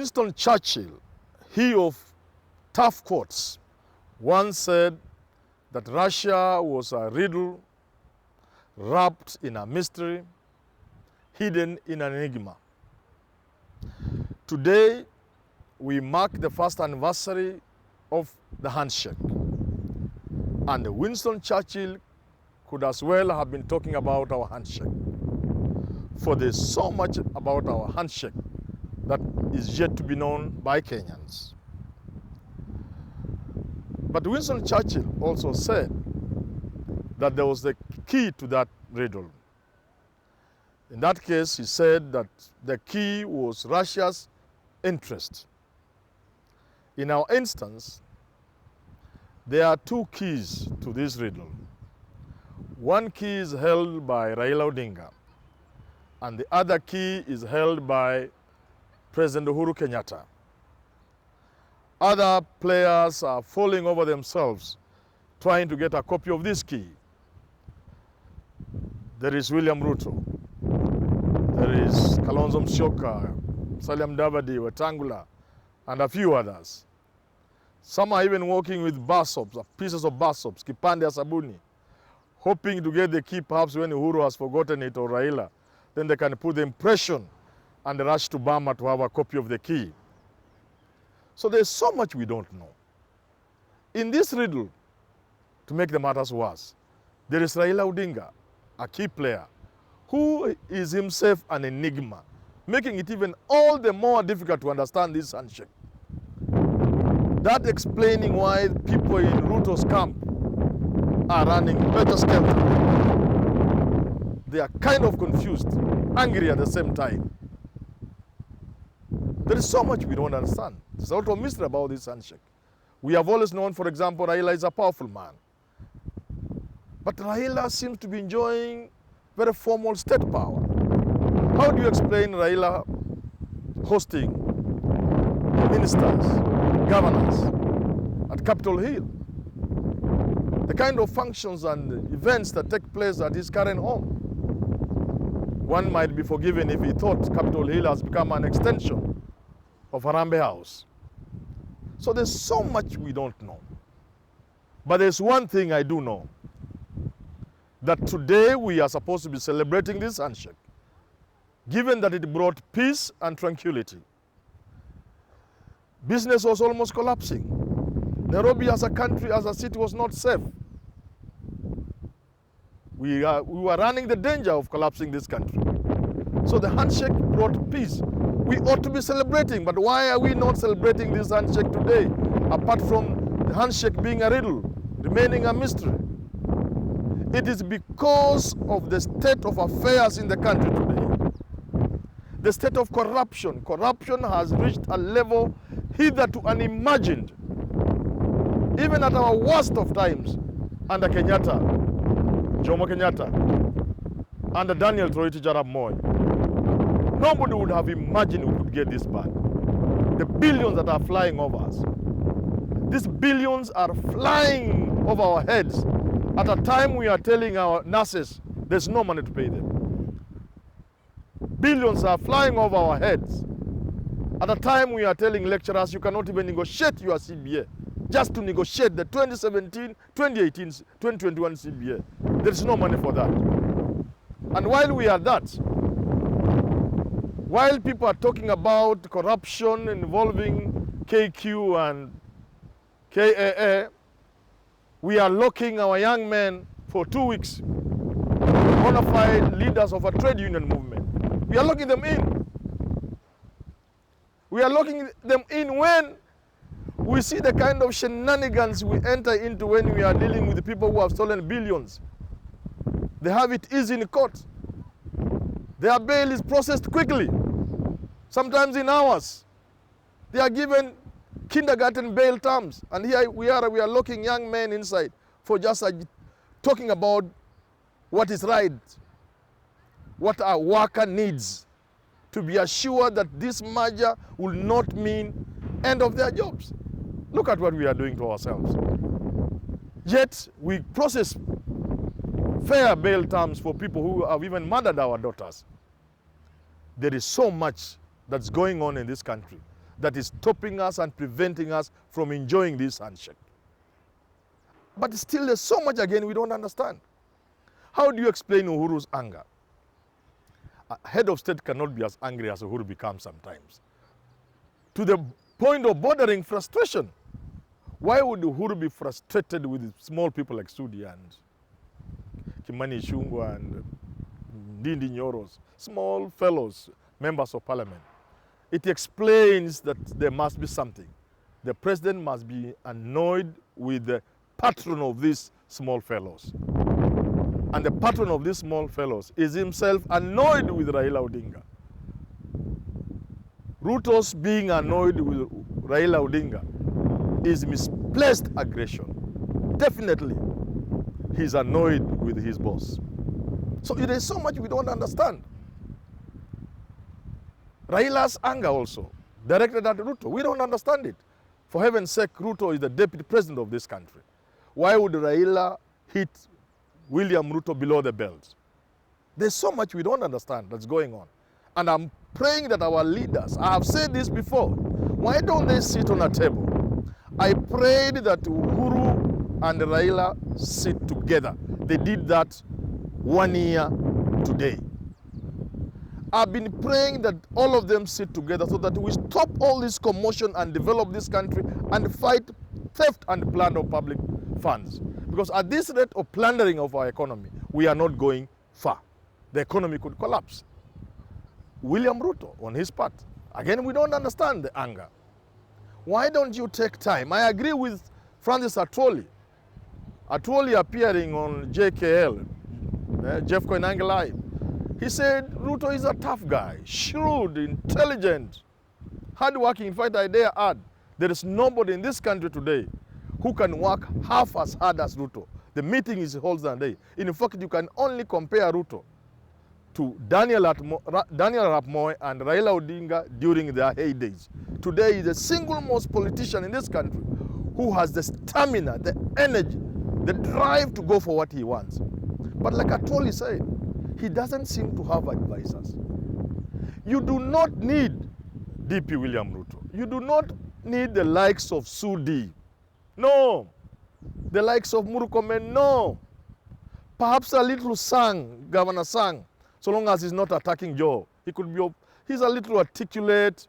Winston Churchill, he of tough quotes, once said that Russia was a riddle wrapped in a mystery, hidden in an enigma. Today, we mark the first anniversary of the handshake. And Winston Churchill could as well have been talking about our handshake. For there's so much about our handshake that is yet to be known by Kenyans. But Winston Churchill also said that there was the key to that riddle. In that case, he said that the key was Russia's interest. In our instance, there are two keys to this riddle. One key is held by Raila Odinga, and the other key is held by President Uhuru Kenyatta. Other players are falling over themselves trying to get a copy of this key. There is William Ruto. There is Kalonzo Musyoka, Musalia Mudavadi, Wetangula, and a few others. Some are even working with basops, pieces of basops, Kipande Sabuni, hoping to get the key perhaps when Uhuru has forgotten it or Raila. Then they can put the impression and rush to Burma to have a copy of the key. So there's so much we don't know. In this riddle, to make the matters worse, there is Raila Odinga, a key player, who is himself an enigma, making it even all the more difficult to understand this handshake. That explaining why people in Ruto's camp are running better skelter. They are kind of confused, angry at the same time. There is so much we don't understand. There's a lot of mystery about this handshake. We have always known, for example, Raila is a powerful man. But Raila seems to be enjoying very formal state power. How do you explain Raila hosting ministers, governors at Capitol Hill? The kind of functions and events that take place at his current home. One might be forgiven if he thought Capitol Hill has become an extension of Harambee House. So there's so much we don't know. But there's one thing I do know. That today we are supposed to be celebrating this handshake, given that it brought peace and tranquility. Business was almost collapsing. Nairobi as a country, as a city, was not safe. We were running the danger of collapsing this country. So the handshake brought peace. We ought to be celebrating, but why are we not celebrating this handshake today, apart from the handshake being a riddle, remaining a mystery? It is because of the state of affairs in the country today. The state of corruption. Corruption has reached a level hitherto unimagined. Even at our worst of times, under Kenyatta, Jomo Kenyatta, under Daniel Toroitich Arap Moi, nobody would have imagined we could get this bad. The billions that are flying over us. These billions are flying over our heads at a time we are telling our nurses there's no money to pay them. Billions are flying over our heads at a time we are telling lecturers you cannot even negotiate your CBA, just to negotiate the 2017, 2018, 2021 CBA. There's no money for that. And while we are that, while people are talking about corruption involving KQ and KAA, we are locking our young men for 2 weeks, bona fide leaders of a trade union movement. We are locking them in. We are locking them in when we see the kind of shenanigans we enter into when we are dealing with the people who have stolen billions. They have it easy in court. Their bail is processed quickly, sometimes in hours. They are given kindergarten bail terms, and here we are locking young men inside for just talking about what is right, what our worker needs to be assured that this merger will not mean end of their jobs. Look at what we are doing to ourselves. Yet we process fair bail terms for people who have even murdered our daughters. There is so much that's going on in this country that is stopping us and preventing us from enjoying this handshake. But still, there's so much again we don't understand. How do you explain Uhuru's anger? A head of state cannot be as angry as Uhuru becomes sometimes, to the point of bordering frustration. Why would Uhuru be frustrated with small people like Sudi and Kimani Ichung'wah and Ndindi Nyoros, small fellows, members of parliament? It explains that there must be something. The president must be annoyed with the patron of these small fellows. And the patron of these small fellows is himself annoyed with Raila Odinga. Ruto's being annoyed with Raila Odinga is misplaced aggression. Definitely, he's annoyed with his boss. So there is so much we don't understand. Raila's anger also, directed at Ruto, we don't understand it. For heaven's sake, Ruto is the deputy president of this country. Why would Raila hit William Ruto below the belt? There's so much we don't understand that's going on. And I'm praying that our leaders, I have said this before, why don't they sit on a table? I prayed that Uhuru and Raila sit together. They did that 1 year today. I've been praying that all of them sit together so that we stop all this commotion and develop this country and fight theft and plunder of public funds. Because at this rate of plundering of our economy, we are not going far. The economy could collapse. William Ruto, on his part, again, we don't understand the anger. Why don't you take time? I agree with Francis Atwoli. Atwoli appearing on JKL, Jeff Koinange Live. He said Ruto is a tough guy, shrewd, intelligent, hardworking. In fact, I dare add, there is nobody in this country today who can work half as hard as Ruto. The meeting he holds a day. In fact, you can only compare Ruto to Daniel Arap Moi and Raila Odinga during their heydays. Today is the single most politician in this country who has the stamina, the energy, the drive to go for what he wants. But like Atwoli said, he doesn't seem to have advisors. You do not need DP William Ruto. You do not need the likes of Sudi. No. The likes of Murkomen, no. Perhaps a little Sang, Governor Sang, so long as he's not attacking Joe. He could be, he's a little articulate,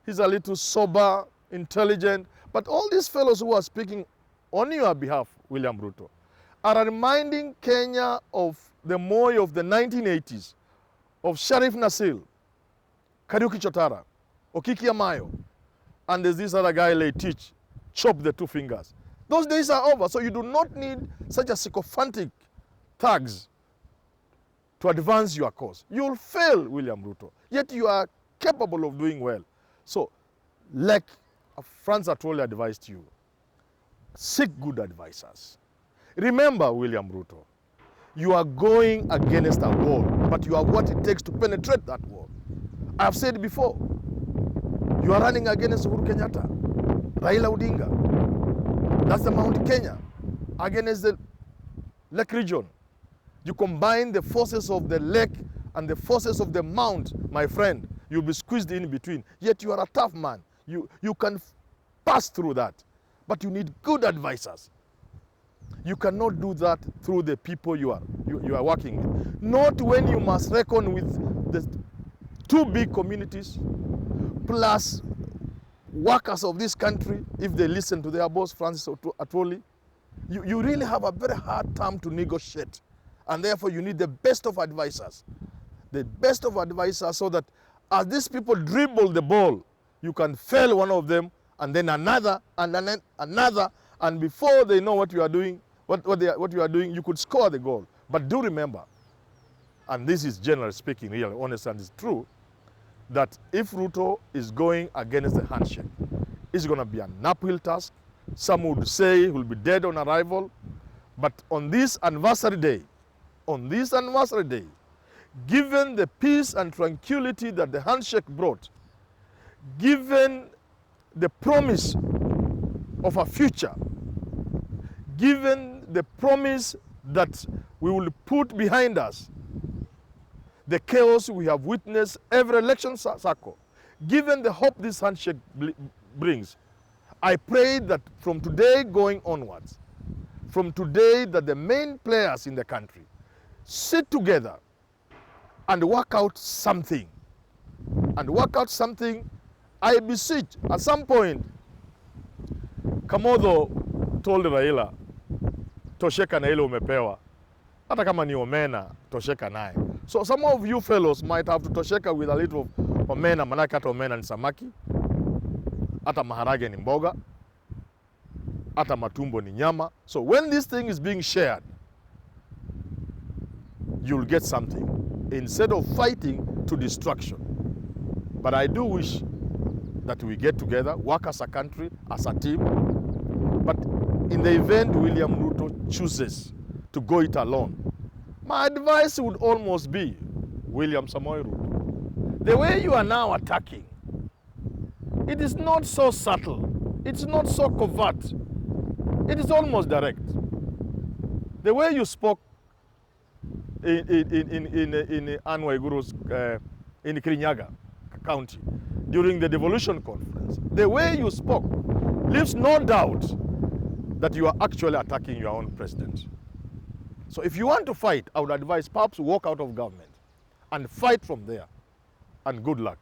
he's a little sober, intelligent. But all these fellows who are speaking on your behalf, William Ruto, are reminding Kenya of the Moi of the 1980s, of Sharif Nasil, Kariuki Chotara, Okiki Amayo, and there's this other guy, Leitich, chop the two fingers. Those days are over, so you do not need such a sycophantic thugs to advance your cause. You'll fail, William Ruto, yet you are capable of doing well. So, like Francis Atwoli advised you, seek good advisors. Remember, William Ruto, you are going against a wall, but you have what it takes to penetrate that wall. I have said before, you are running against Uhuru Kenyatta, Raila Odinga. That's the Mount Kenya, against the Lake region. You combine the forces of the lake and the forces of the mount, my friend, you'll be squeezed in between. Yet you are a tough man. You can pass through that, but you need good advisors. You cannot do that through the people you are working with. Not when you must reckon with the two big communities, plus workers of this country, if they listen to their boss, Francis Atwoli. You really have a very hard time to negotiate. And therefore, you need the best of advisors. The best of advisors, so that as these people dribble the ball, you can fail one of them, and then another, and then another, and before they know what you are doing, what you are doing, you could score the goal. But do remember, and this is generally speaking, really honest and it's true, that if Ruto is going against the handshake, it's going to be an uphill task. Some would say he will be dead on arrival. But on this anniversary day, given the peace and tranquility that the handshake brought, given the promise of a future, given the promise that we will put behind us the chaos we have witnessed every election cycle, given the hope this handshake brings, I pray that from today going onwards, from today that the main players in the country sit together and work out something. And work out something, I beseech, at some point, Kamodho told Raila, tosheka na ile umepewa. Hata kama ni omena, tosheka naye. So some of you fellows might have to tosheka with a little omena, manake hata omena ni samaki, hata maharage ni mboga, hata matumbo ni nyama. So when this thing is being shared, you'll get something instead of fighting to destruction. But I do wish that we get together, work as a country, as a team. But in the event William Ruto chooses to go it alone, my advice would almost be, William Samoei Ruto, the way you are now attacking, it is not so subtle, it's not so covert, it is almost direct. The way you spoke in Anne Waiguru's, in Kirinyaga County during the devolution conference, the way you spoke leaves no doubt that you are actually attacking your own president. So if you want to fight, I would advise perhaps walk out of government and fight from there. And good luck.